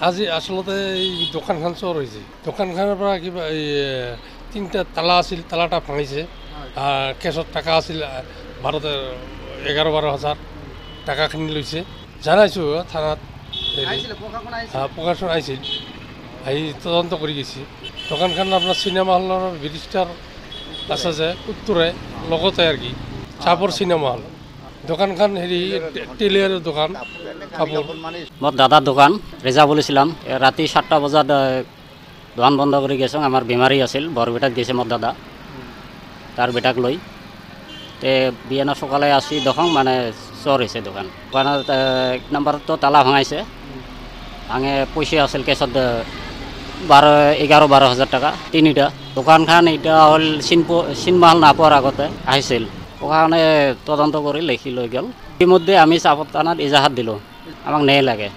আজি আচলতে এই দোকানখন চোৰ হৈছে। দোকানখনৰ পৰা কিবা এই 3টা তালা আছিল, তালাটা ভাঙিছে। কেছত টাকা আছিল 11-12 হাজাৰ টাকাখিনি লৈছে। জনাইছোঁ থানাত, প্ৰকাশন আহিছিল, আহি তদন্ত কৰি গৈছে। দোকানখন আপোনাৰ চিনেমা হলৰ ব্ৰিজটাৰ আছে যে উত্তৰে লগতে আৰু কি চাপৰ চিনেমা হল। দোকানখন টেইলাৰৰ দোকান, কাপোৰ। মোৰ দাদাৰ দোকান ৰেজাবুল ইছলাম। ৰাতি 7টা বজাত দোকান বন্ধ কৰি গৈছোঁ। আমাৰ বেমাৰী আছিল, বৰপেটাত গৈছে মোৰ দাদা, তাৰ বেটাক লৈ। তে বিয়ানা সকালে আসি দোকান মানে চোৰ হৈছে দোকান। দোকানত 1 নম্বৰতো তালা ভাঙাইছে, ভাঙে পইচা আছিল কেছত 11-12 হাজাৰ টাকা 3টা। দোকানখন এতিয়া হ'ল চিনমা হল নাপোৱাৰ আগতে আহিছিল। ওখানে তদন্ত কৰি লিখি লৈ গ'ল। ইতিমধ্যে আমি চাপত থানাত এজাহাত দিলোঁ, আমাক ন্যায় লাগে।